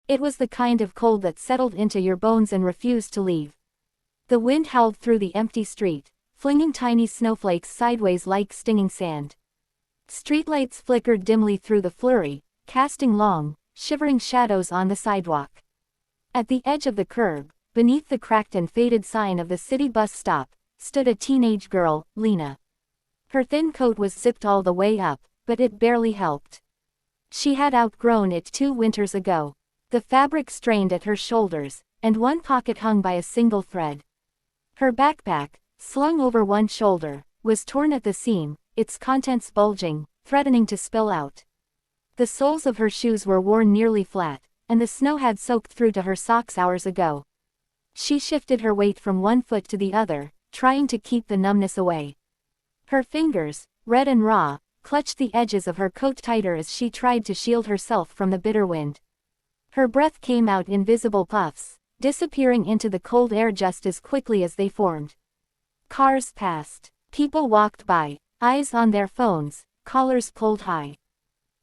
It was the kind of cold that settled into your bones and refused to leave. The wind howled through the empty street, flinging tiny snowflakes sideways like stinging sand. Streetlights flickered dimly through the flurry, casting long, shivering shadows on the sidewalk. At the edge of the curb, beneath the cracked and faded sign of the city bus stop, stood a teenage girl, Lena. Her thin coat was zipped all the way up, but it barely helped. She had outgrown it 2 winters ago. The fabric strained at her shoulders, and one pocket hung by a single thread. Her backpack, slung over one shoulder, was torn at the seam, its contents bulging, threatening to spill out. The soles of her shoes were worn nearly flat, and the snow had soaked through to her socks hours ago. She shifted her weight from one foot to the other, trying to keep the numbness away. Her fingers, red and raw, clutched the edges of her coat tighter as she tried to shield herself from the bitter wind. Her breath came out in visible puffs, disappearing into the cold air just as quickly as they formed. Cars passed. People walked by, eyes on their phones, collars pulled high.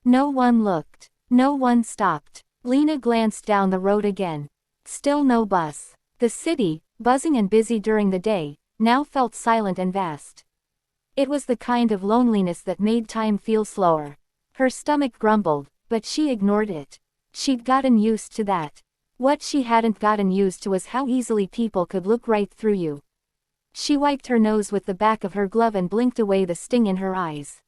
No one looked. No one stopped. Lena glanced down the road again. Still no bus. The city, buzzing and busy during the day, now felt silent and vast. It was the kind of loneliness that made time feel slower. Her stomach grumbled, but she ignored it. She'd gotten used to that. What she hadn't gotten used to was how easily people could look right through you. She wiped her nose with the back of her glove and blinked away the sting in her eyes.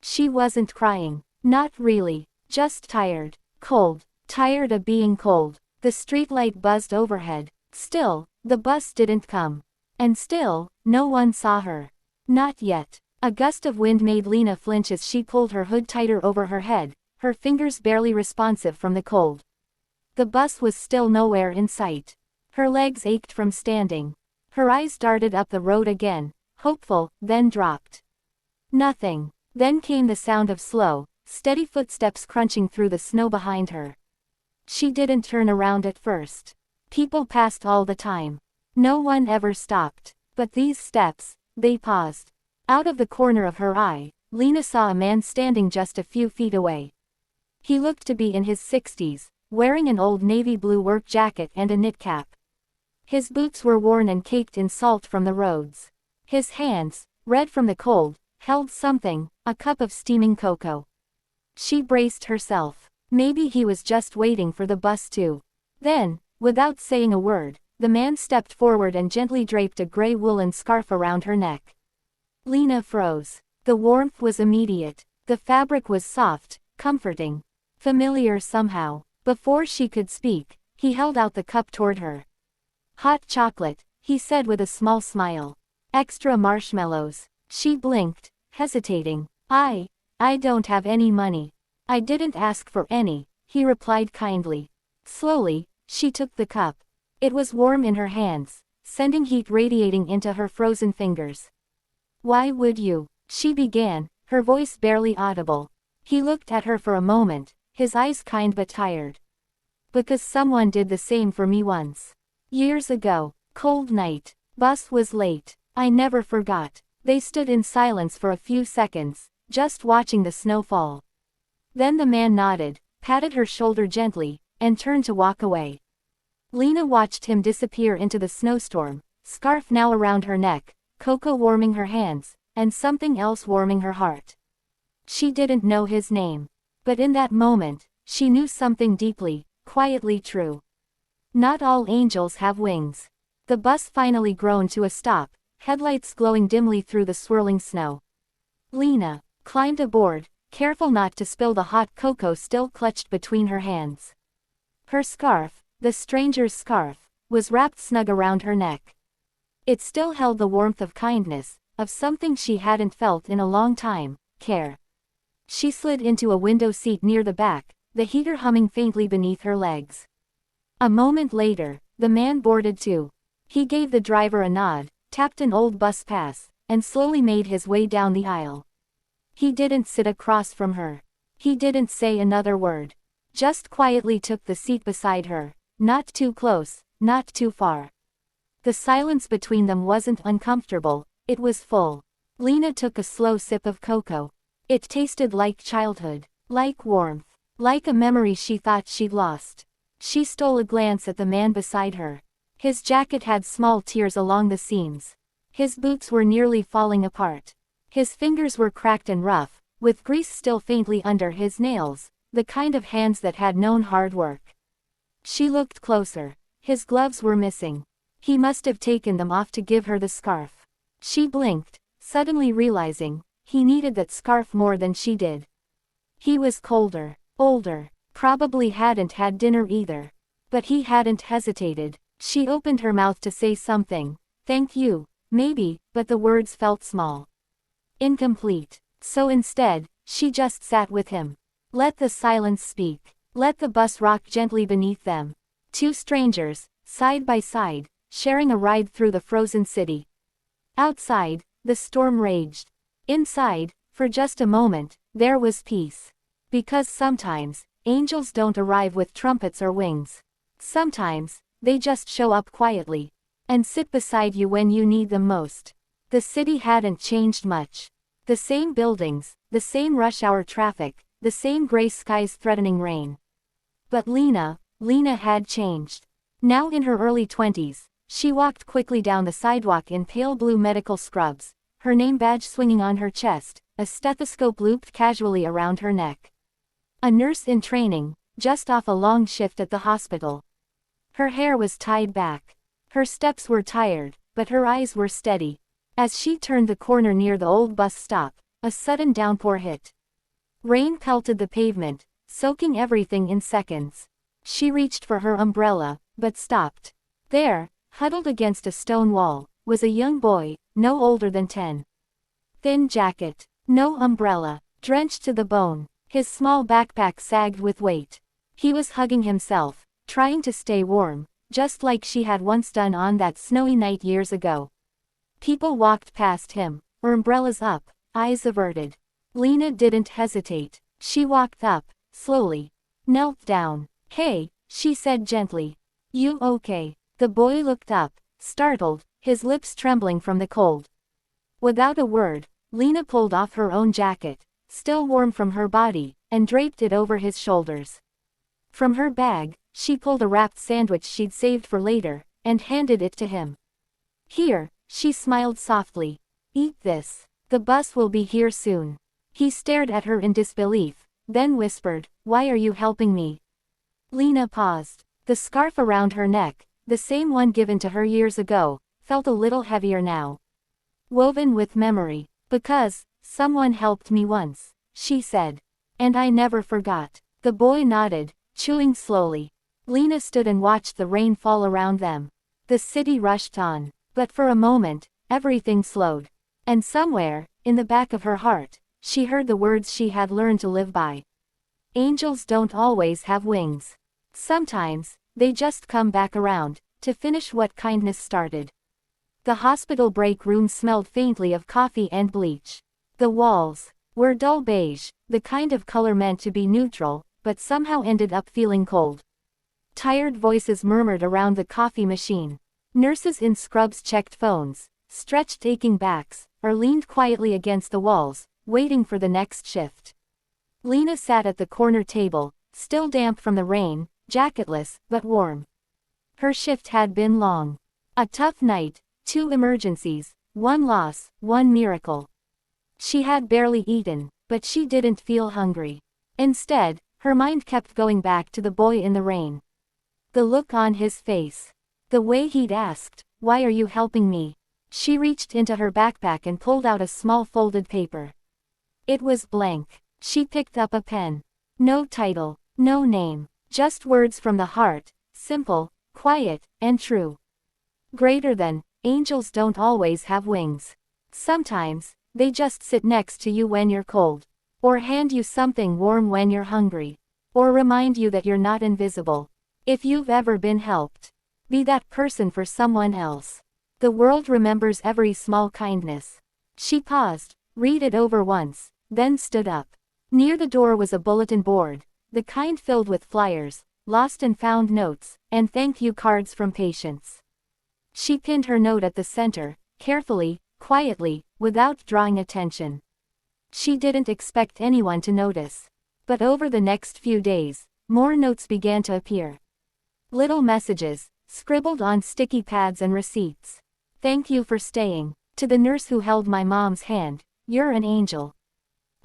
She wasn't crying. Not really. Just tired. Cold. Tired of being cold. The streetlight buzzed overhead. Still, the bus didn't come. And still, no one saw her. Not yet. A gust of wind made Lena flinch as she pulled her hood tighter over her head, her fingers barely responsive from the cold. The bus was still nowhere in sight. Her legs ached from standing. Her eyes darted up the road again, hopeful, then dropped. Nothing. Then came the sound of slow, steady footsteps crunching through the snow behind her. She didn't turn around at first. People passed all the time. No one ever stopped. But these steps, they paused. Out of the corner of her eye, Lena saw a man standing just a few feet away. He looked to be in his 60s, wearing an old navy blue work jacket and a knit cap. His boots were worn and caked in salt from the roads. His hands, red from the cold, held something, a cup of steaming cocoa. She braced herself. Maybe he was just waiting for the bus too. Then, without saying a word, the man stepped forward and gently draped a gray woolen scarf around her neck. Lena froze. The warmth was immediate. The fabric was soft, comforting, familiar somehow. Before she could speak, he held out the cup toward her. Hot chocolate, he said with a small smile. Extra marshmallows. She blinked, hesitating. I don't have any money. I didn't ask for any, he replied kindly. Slowly, she took the cup. It was warm in her hands, sending heat radiating into her frozen fingers. Why would you? She began, her voice barely audible. He looked at her for a moment, his eyes kind but tired. Because someone did the same for me once. Years ago. Cold night. Bus was late. I never forgot. They stood in silence for a few seconds, just watching the snow fall. Then the man nodded, patted her shoulder gently, and turned to walk away. Lena watched him disappear into the snowstorm, scarf now around her neck, cocoa warming her hands, and something else warming her heart. She didn't know his name. But in that moment, she knew something deeply, quietly true. Not all angels have wings. The bus finally groaned to a stop, headlights glowing dimly through the swirling snow. Lena climbed aboard, careful not to spill the hot cocoa still clutched between her hands. Her scarf, the stranger's scarf, was wrapped snug around her neck. It still held the warmth of kindness, of something she hadn't felt in a long time, care. She slid into a window seat near the back, the heater humming faintly beneath her legs. A moment later, the man boarded too. He gave the driver a nod, tapped an old bus pass, and slowly made his way down the aisle. He didn't sit across from her. He didn't say another word. Just quietly took the seat beside her, not too close, not too far. The silence between them wasn't uncomfortable, it was full. Lena took a slow sip of cocoa. It tasted like childhood, like warmth, like a memory she thought she'd lost. She stole a glance at the man beside her. His jacket had small tears along the seams. His boots were nearly falling apart. His fingers were cracked and rough, with grease still faintly under his nails, the kind of hands that had known hard work. She looked closer. His gloves were missing. He must have taken them off to give her the scarf. She blinked, suddenly realizing he needed that scarf more than she did. He was colder, older, probably hadn't had dinner either. But he hadn't hesitated. She opened her mouth to say something. Thank you, maybe, but the words felt small. Incomplete. So instead, she just sat with him. Let the silence speak. Let the bus rock gently beneath them. Two strangers, side by side, sharing a ride through the frozen city. Outside, the storm raged. Inside, for just a moment, there was peace. Because sometimes, angels don't arrive with trumpets or wings. Sometimes, they just show up quietly and sit beside you when you need them most. The city hadn't changed much. The same buildings, the same rush hour traffic, the same gray skies threatening rain. But Lena had changed. Now in her early 20s, she walked quickly down the sidewalk in pale blue medical scrubs, her name badge swinging on her chest, a stethoscope looped casually around her neck. A nurse in training, just off a long shift at the hospital. Her hair was tied back. Her steps were tired, but her eyes were steady. As she turned the corner near the old bus stop, a sudden downpour hit. Rain pelted the pavement, soaking everything in seconds. She reached for her umbrella, but stopped. There, huddled against a stone wall, was a young boy, no older than 10. Thin jacket, no umbrella, drenched to the bone, his small backpack sagged with weight. He was hugging himself, trying to stay warm, just like she had once done on that snowy night years ago. People walked past him, umbrellas up, eyes averted. Lena didn't hesitate. She walked up, slowly. Knelt down. Hey, she said gently. You okay? The boy looked up, startled, his lips trembling from the cold. Without a word, Lena pulled off her own jacket, still warm from her body, and draped it over his shoulders. From her bag, she pulled a wrapped sandwich she'd saved for later, and handed it to him. Here, she smiled softly. Eat this. The bus will be here soon. He stared at her in disbelief, then whispered, Why are you helping me? Lena paused. The scarf around her neck, the same one given to her years ago, felt a little heavier now. Woven with memory. Because someone helped me once, she said. And I never forgot. The boy nodded, chewing slowly. Lena stood and watched the rain fall around them. The city rushed on. But for a moment, everything slowed. And somewhere, in the back of her heart, she heard the words she had learned to live by. Angels don't always have wings. Sometimes, they just come back around, to finish what kindness started. The hospital break room smelled faintly of coffee and bleach. The walls were dull beige, the kind of color meant to be neutral, but somehow ended up feeling cold. Tired voices murmured around the coffee machine. Nurses in scrubs checked phones, stretched aching backs, or leaned quietly against the walls, waiting for the next shift. Lena sat at the corner table, still damp from the rain, jacketless, but warm. Her shift had been long. A tough night, 2 emergencies, 1 loss, 1 miracle. She had barely eaten, but she didn't feel hungry. Instead, her mind kept going back to the boy in the rain. The look on his face. The way he'd asked, Why are you helping me? She reached into her backpack and pulled out a small folded paper. It was blank. She picked up a pen. No title, no name, just words from the heart, simple, quiet, and true. Greater than, angels don't always have wings. Sometimes, they just sit next to you when you're cold. Or hand you something warm when you're hungry. Or remind you that you're not invisible. If you've ever been helped, be that person for someone else. The world remembers every small kindness. She paused, read it over once, then stood up. Near the door was a bulletin board, the kind filled with flyers, lost and found notes, and thank you cards from patients. She pinned her note at the center, carefully, quietly, without drawing attention. She didn't expect anyone to notice. But over the next few days, more notes began to appear. Little messages, scribbled on sticky pads and receipts. Thank you for staying. To the nurse who held my mom's hand, you're an angel.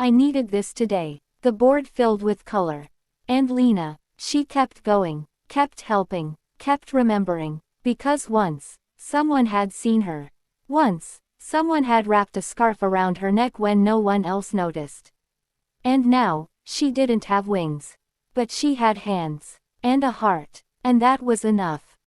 I needed this today. The board filled with color. And Lena, she kept going, kept helping, kept remembering, because once, someone had seen her. Once, someone had wrapped a scarf around her neck when no one else noticed. And now, she didn't have wings. But she had hands. And a heart. And that was enough.